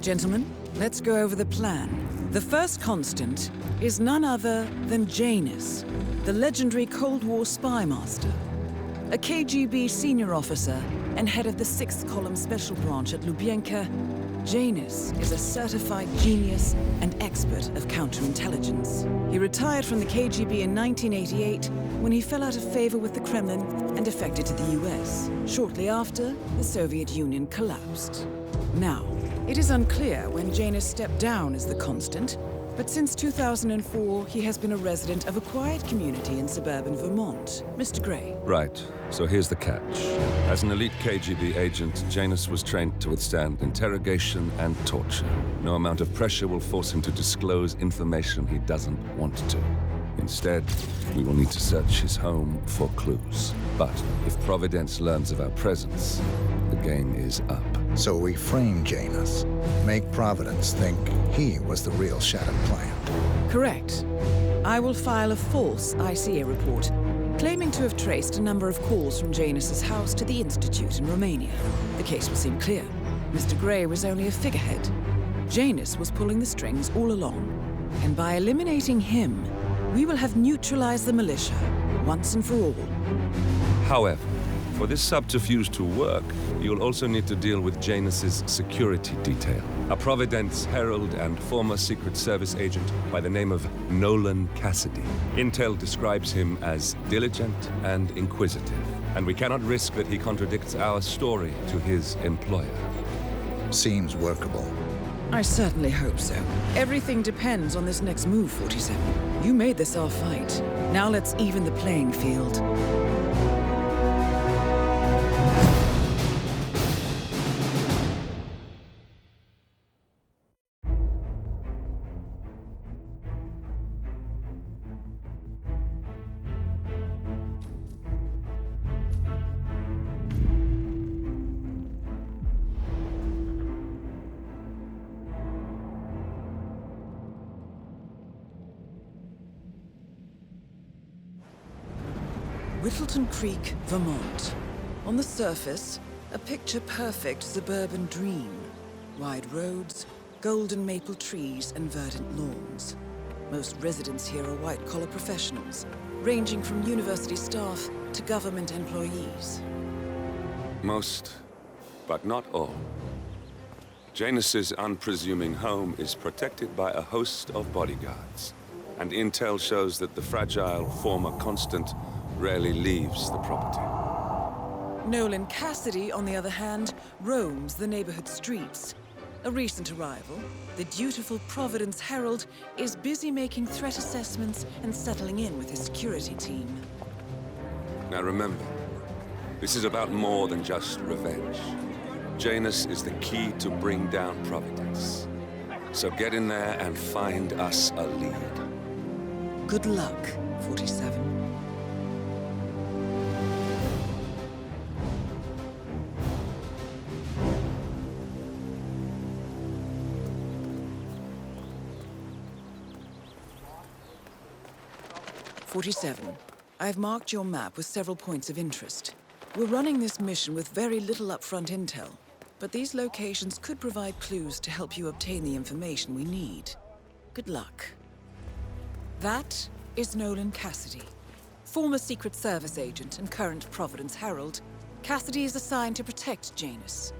Gentlemen, let's go over the plan. The first constant is none other than Janus, the legendary Cold War spy master. A KGB senior officer and head of the 6th Column Special Branch at Lubyanka, Janus is a certified genius and expert of counterintelligence. He retired from the KGB in 1988 when he fell out of favor with the Kremlin and defected to the US, shortly after the Soviet Union collapsed. Now, it is unclear when Janus stepped down as the constant, but since 2004, he has been a resident of a quiet community in suburban Vermont. Mr. Gray. Right. So here's the catch. As an elite KGB agent, Janus was trained to withstand interrogation and torture. No amount of pressure will force him to disclose information he doesn't want to. Instead, we will need to search his home for clues. But if Providence learns of our presence, the game is up. So we frame Janus, make Providence think he was the real Shattered plant. Correct. I will file a false ICA report, claiming to have traced a number of calls from Janus's house to the Institute in Romania. The case will seem clear. Mr. Gray was only a figurehead. Janus was pulling the strings all along. And by eliminating him, we will have neutralized the militia, once and for all. However, for this subterfuge to work, you'll also need to deal with Janus's security detail. A Providence herald and former Secret Service agent by the name of Nolan Cassidy. Intel describes him as diligent and inquisitive, and we cannot risk that he contradicts our story to his employer. Seems workable. I certainly hope so. Everything depends on this next move, 47. You made this our fight. Now let's even the playing field. Whittleton Creek, Vermont. On the surface, a picture-perfect suburban dream. Wide roads, golden maple trees, and verdant lawns. Most residents here are white-collar professionals, ranging from university staff to government employees. Most, but not all. Janus's unpresuming home is protected by a host of bodyguards, and intel shows that the fragile former constant rarely leaves the property. Nolan Cassidy, on the other hand, roams the neighborhood streets. A recent arrival, the dutiful Providence Herald is busy making threat assessments and settling in with his security team. Now remember, this is about more than just revenge. Janus is the key to bring down Providence. So get in there and find us a lead. Good luck, 47. I've marked your map with several points of interest. We're running this mission with very little upfront intel, but these locations could provide clues to help you obtain the information we need. Good luck. That is Nolan Cassidy, former Secret Service agent and current Providence Herald. Cassidy is assigned to protect Janus.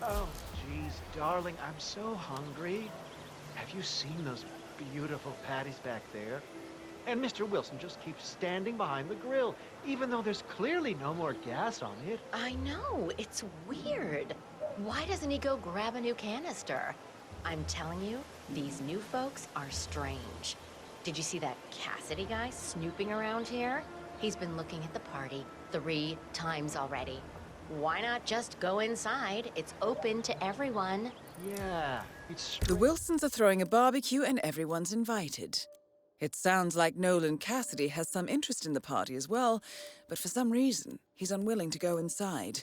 Oh, geez, darling, I'm so hungry. Have you seen those beautiful patties back there? And Mr. Wilson just keeps standing behind the grill, even though there's clearly no more gas on it. I know, it's weird. Why doesn't he go grab a new canister? I'm telling you, these new folks are strange. Did you see that Cassidy guy snooping around here? He's been looking at the party 3 times already. Why not just go inside? It's open to everyone. Yeah, it's The Wilsons are throwing a barbecue and everyone's invited. It sounds like Nolan Cassidy has some interest in the party as well, but for some reason, he's unwilling to go inside.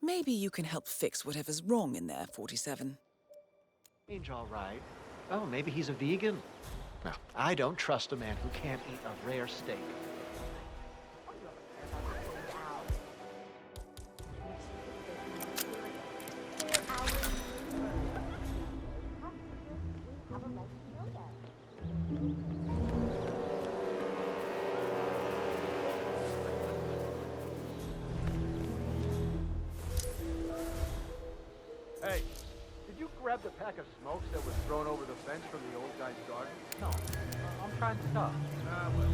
Maybe you can help fix whatever's wrong in there, 47. strange, all right. Oh, maybe he's a vegan. No, I don't trust a man who can't eat a rare steak. Hey, did you grab the pack of smokes that was thrown over the fence from the old guy's garden? No, I'm trying to stop. Well,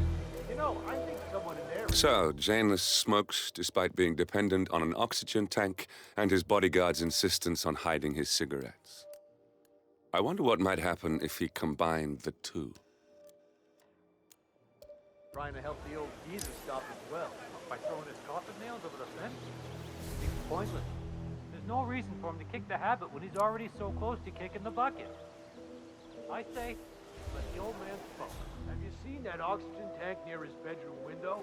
you know, I think someone in there... So, Janus smokes despite being dependent on an oxygen tank and his bodyguard's insistence on hiding his cigarettes. I wonder what might happen if he combined the two. Trying to help the old geezer stop as well. By throwing his coffin nails over the fence? Seems pointless. There's no reason for him to kick the habit when he's already so close to kicking the bucket. I say, Let the old man smoke. Have you seen that oxygen tank near his bedroom window?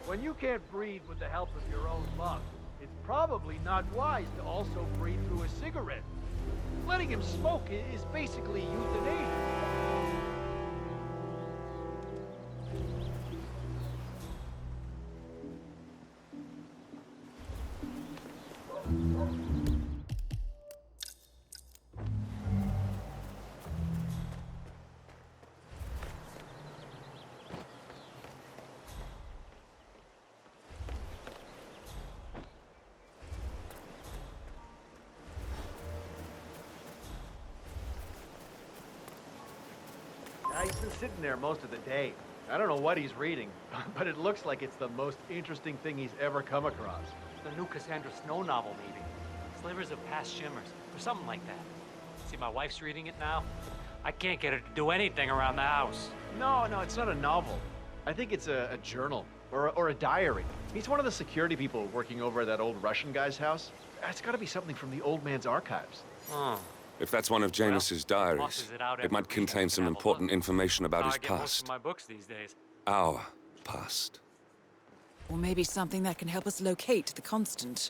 When you can't breathe with the help of your own lungs, it's probably not wise to also breathe through a cigarette. Letting him smoke is basically euthanasia. He's been sitting there most of the day. I don't know what he's reading, but it looks like it's the most interesting thing he's ever come across. the new Cassandra Snow novel, maybe. Slivers of Past Shimmers, or something like that. See, my wife's reading it now. I can't get her to do anything around the house. No, it's not a novel. I think it's a journal, or a diary. He's one of the security people working over at that old Russian guy's house. It's gotta be something from the old man's archives. Oh. If that's one of Janus's diaries, tosses it out it every might contain week. some Have a important look. information about How his I get most past. of my books these days. Our past. Or maybe something that can help us locate the Constant.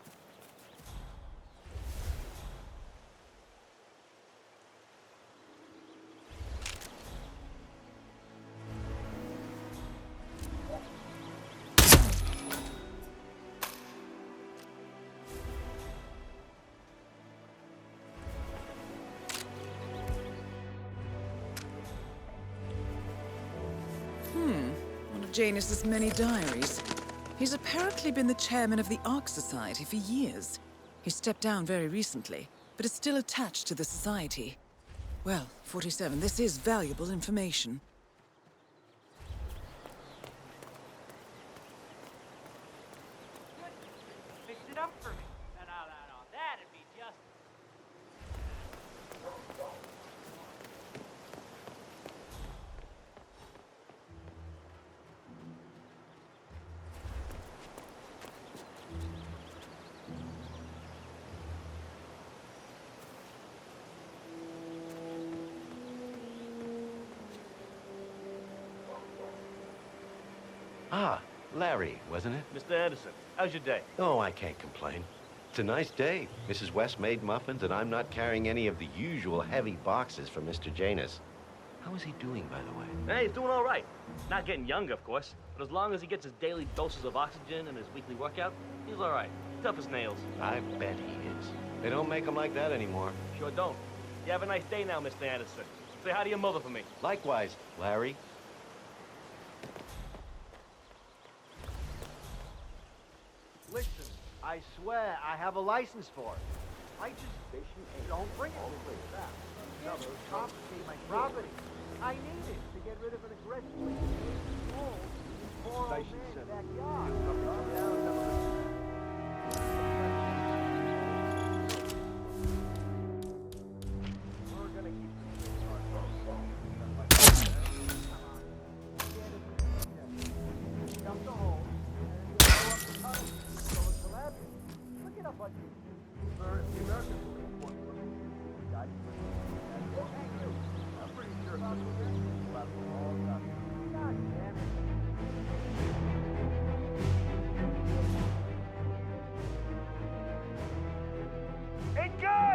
One of Janus's many diaries. He's apparently been the chairman of the Ark Society for years. He stepped down very recently, but is still attached to the society. Well, 47, this is valuable information. Fix it up for me. No, that'd be just... Ah, Larry, wasn't it? Mr. Anderson, how's your day? Oh, I can't complain. It's a nice day. Mrs. West made muffins, and I'm not carrying any of the usual heavy boxes for Mr. Janus. How is he doing, by the way? Hey, he's doing all right. Not getting younger, of course, but as long as he gets his daily doses of oxygen and his weekly workout, he's all right. Tough as nails. I bet he is. They don't make them like that anymore. Sure don't. You have a nice day now, Mr. Anderson. Say hi to your mother for me. Likewise, Larry. Listen, I swear I have a license for it. I just don't bring it with me. No, those confiscate my property. I need it to get rid of an aggressively poor old man's backyard.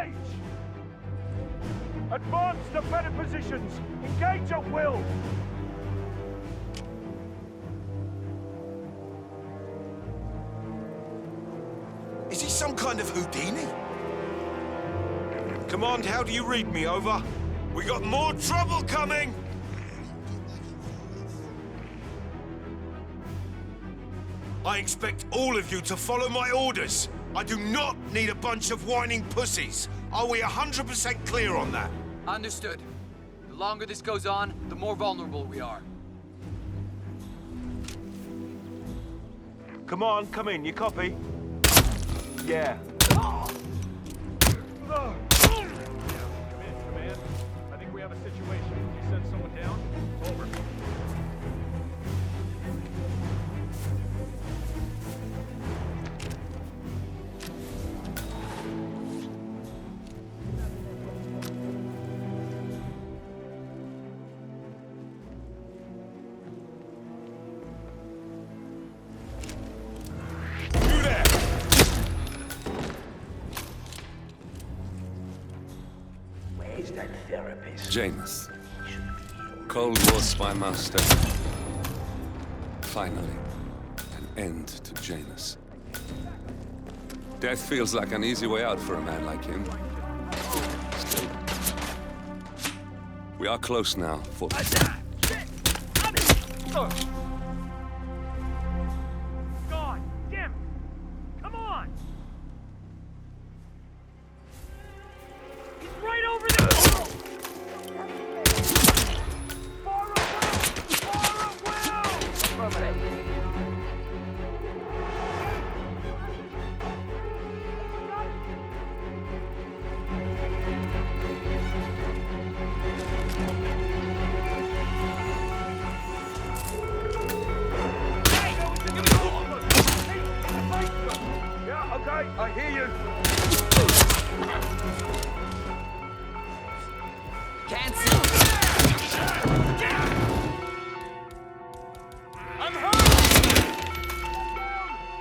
Engage! Advance to better positions! Engage at will! Is he some kind of Houdini? Command, how do you read me? Over. We got more trouble coming! I expect all of you to follow my orders. I do not need a bunch of whining pussies. Are we 100% clear on that? Understood. The longer this goes on, the more vulnerable we are. Come on, come in. You copy? Yeah. Come in, Command. I think we have a situation. You send someone down? Over. Janus. Cold War Spy Master. Finally, an end to Janus. Death feels like an easy way out for a man like him. Still, we are close now, for... God damn it! Come on! He's right over there! Far away! Far away! Yeah, okay, I hear you. Can't see. I'm hurt!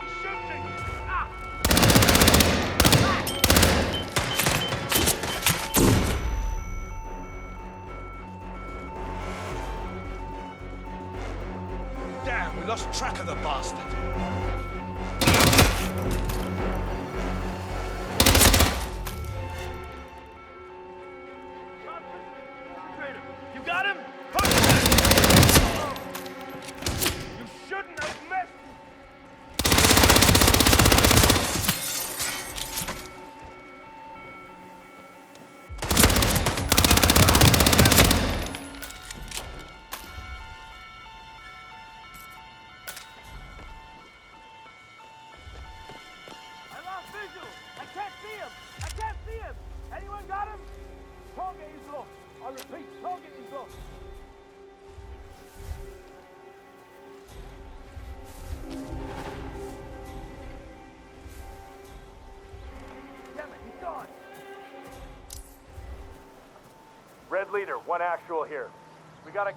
He's shooting! Ah! Damn, we lost track of the bastard. You got him? You shouldn't have messed. I lost visual. I can't see him. I can't see him. Anyone got him? Target is lost. I repeat, target is lost. Damn it, he's gone. Red leader, one actual here. We gotta...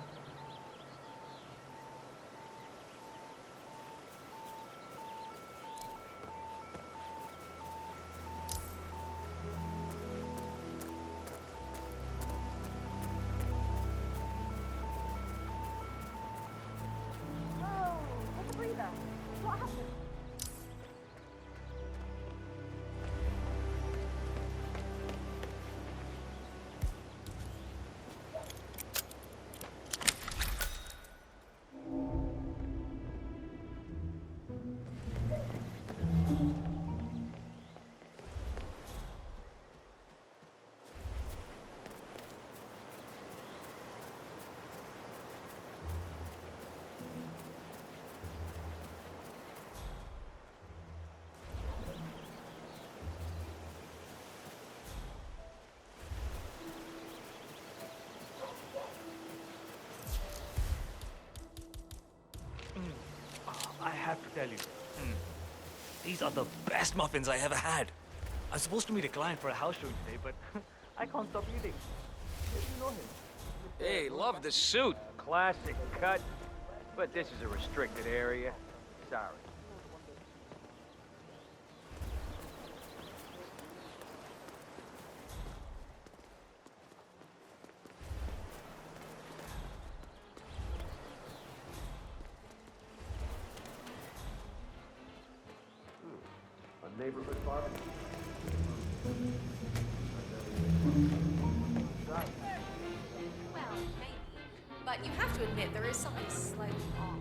I have to tell you. These are the best muffins I ever had. I was supposed to meet a client for a house show today, but I can't stop eating. Maybe you know him. Hey, love the suit. Classic cut, but this is a restricted area. Sorry. neighborhood barbecue. Well, maybe. But you have to admit there is something slightly off.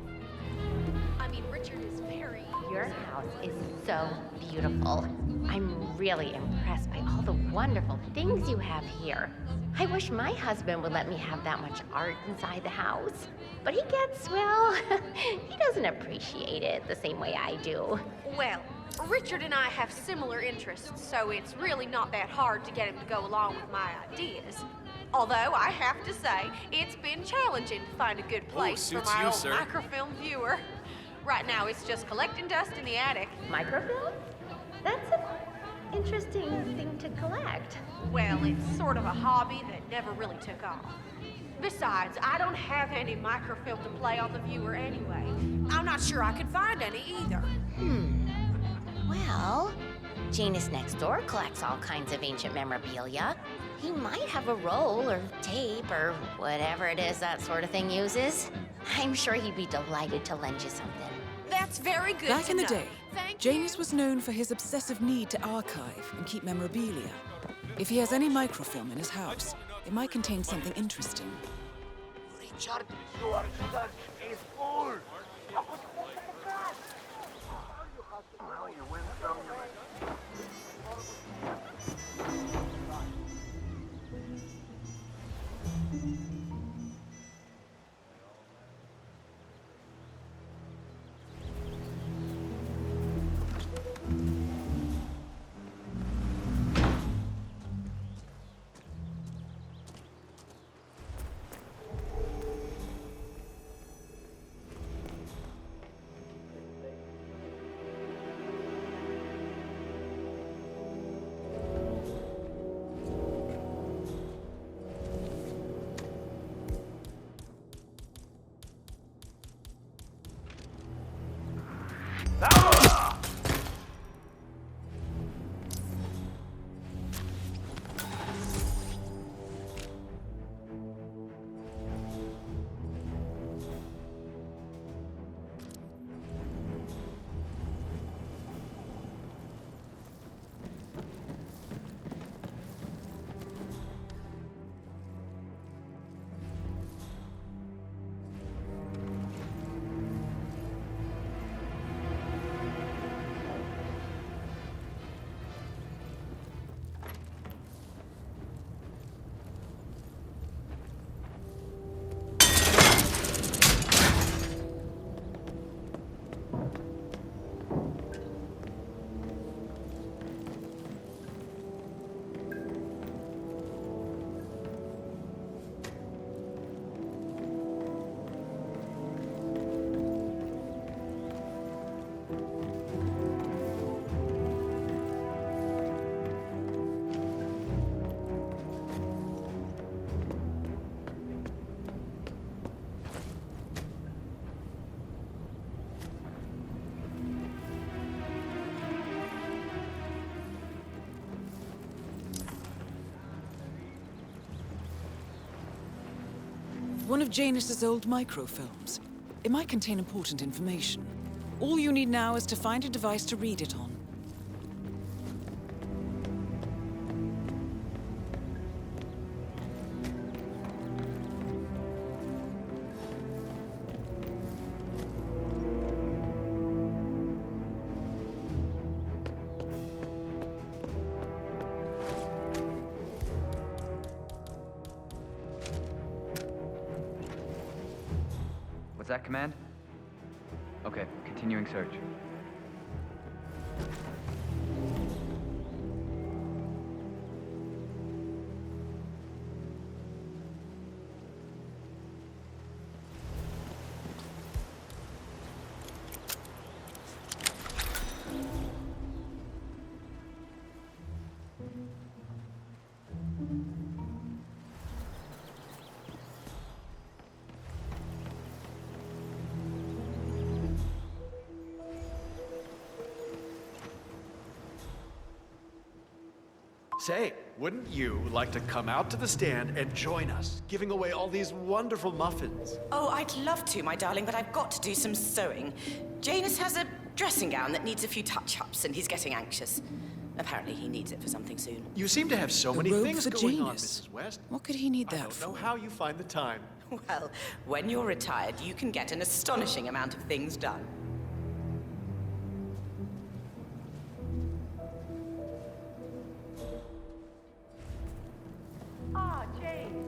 I mean, Richard is very... Your house is so beautiful. I'm really impressed by all the wonderful things you have here. I wish my husband would let me have that much art inside the house. But he gets, well, he doesn't appreciate it the same way I do. Well, Richard and I have similar interests, so it's really not that hard to get him to go along with my ideas. Although, I have to say, it's been challenging to find a good place for my old microfilm viewer. Right now, it's just collecting dust in the attic. Microfilm? That's an interesting thing to collect. Well, it's sort of a hobby that never really took off. Besides, I don't have any microfilm to play on the viewer anyway. I'm not sure I could find any either. Well, Janus next door collects all kinds of ancient memorabilia. He might have a roll or tape or whatever it is that sort of thing uses. I'm sure he'd be delighted to lend you something. That's very good Back to in the know. day, Thank Janus you. was known for his obsessive need to archive and keep memorabilia. If he has any microfilm in his house, it might contain something interesting. Richard, your son is full. Well, you win some, you win. One of Janus's old microfilms. It might contain important information. All you need now is to find a device to read it on. Was that command? Okay, continuing search. Say, wouldn't you like to come out to the stand and join us, giving away all these wonderful muffins? Oh, I'd love to, my darling, but I've got to do some sewing. Janus has a dressing gown that needs a few touch-ups, and he's getting anxious. Apparently he needs it for something soon. You seem to have so many robe things for going on, Janus. Mrs. West. What could he need I that don't for? know how you find the time. Well, when you're retired, you can get an astonishing amount of things done. Ah, Jane.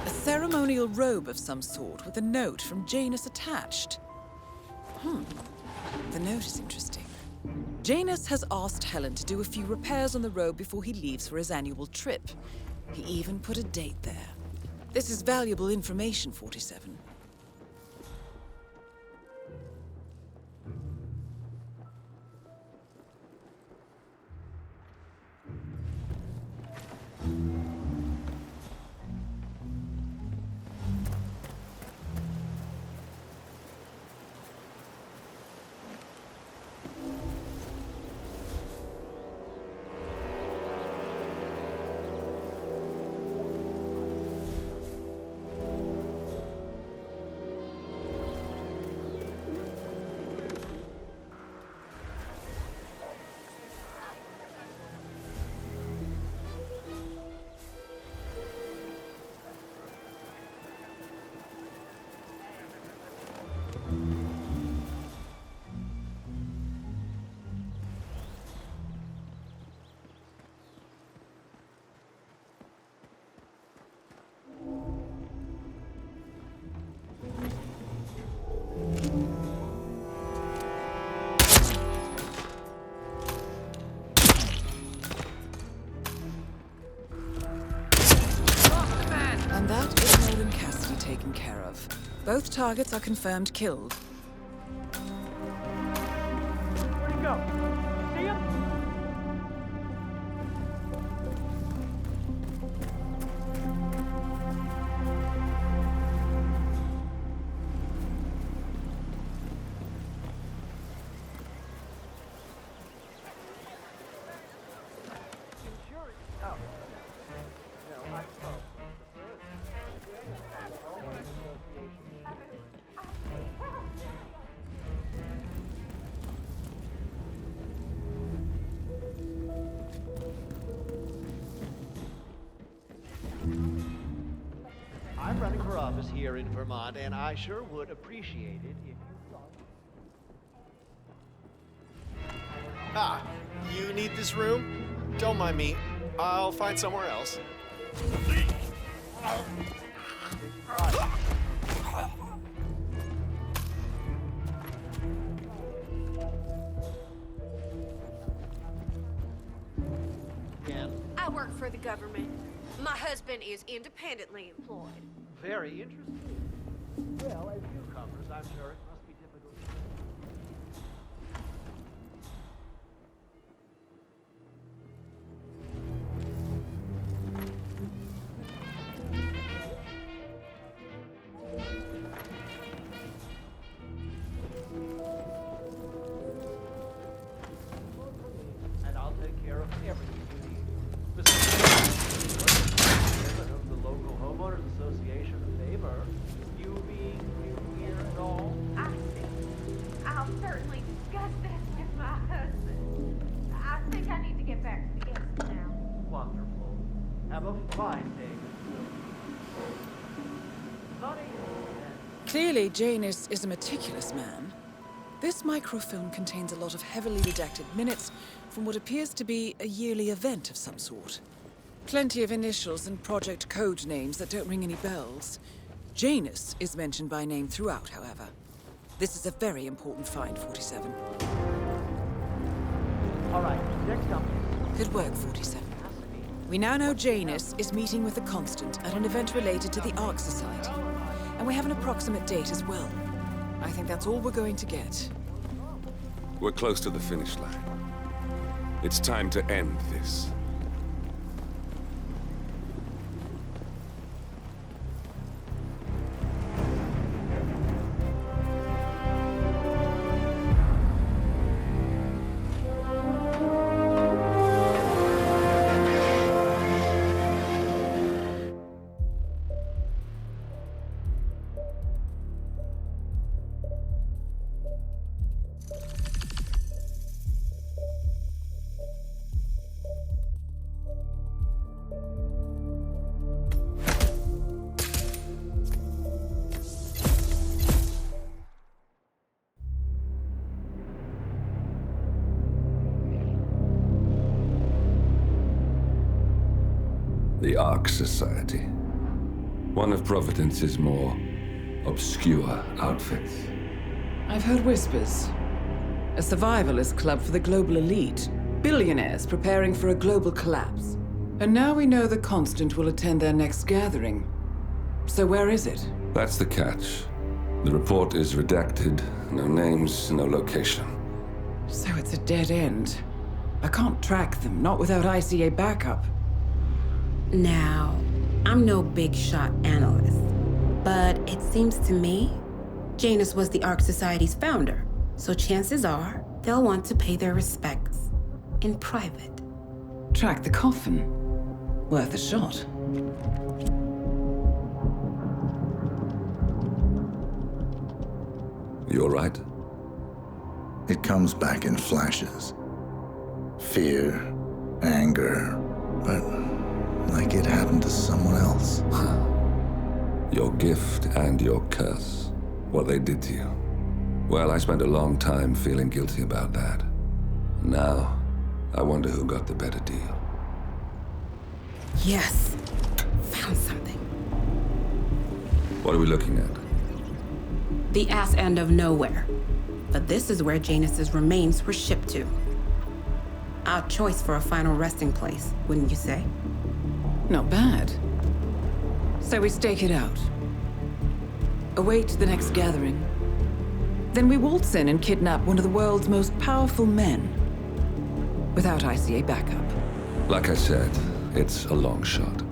A ceremonial robe of some sort with a note from Janus attached. The note is interesting. Janus has asked Helen to do a few repairs on the robe before he leaves for his annual trip. He even put a date there. This is valuable information, 47. And that is Nolan Cassidy taken care of. Both targets are confirmed killed. Where'd he go? See him? I'm running for office here in Vermont, and I sure would appreciate it if you thought... Ah, you need this room? Don't mind me. I'll find somewhere else. I work for the government. My husband is independently employed. Very interesting. Well, as newcomers, I'm sure it must be difficult. And I'll take care of everything you need. Mr. Chairman of the local homeowners association a favor. You being here at all? I see. I'll certainly discuss this with my husband. I think I need to get back to the guests now. Wonderful. Have a fine day. Honey. Clearly, Janus is a meticulous man. This microfilm contains a lot of heavily redacted minutes from what appears to be a yearly event of some sort. Plenty of initials and project code names that don't ring any bells. Janus is mentioned by name throughout, however. This is a very important find, 47. All right, next up. Good work, 47. We now know Janus is meeting with the Constant at an event related to the Ark Society. And we have an approximate date as well. I think that's all we're going to get. We're close to the finish line. It's time to end this. The Ark Society. One of Providence's more obscure outfits. I've heard whispers. A survivalist club for the global elite. Billionaires preparing for a global collapse. And now we know the Constant will attend their next gathering. So where is it? That's the catch. The report is redacted. No names, no location. So it's a dead end. I can't track them, not without ICA backup. Now, I'm no big shot analyst, but it seems to me Janus was the Ark Society's founder, so chances are they'll want to pay their respects in private. Track the coffin. Worth a shot. You all right? It comes back in flashes. Fear, anger, but like it happened to someone else. Your gift and your curse. What they did to you. Well, I spent a long time feeling guilty about that. Now, I wonder who got the better deal. Yes. Found something. What are we looking at? The ass end of nowhere. But this is where Janus's remains were shipped to. Our choice for a final resting place, wouldn't you say? Not bad. So we stake it out. Await the next gathering. Then we waltz in and kidnap one of the world's most powerful men. Without ICA backup. Like I said, it's a long shot.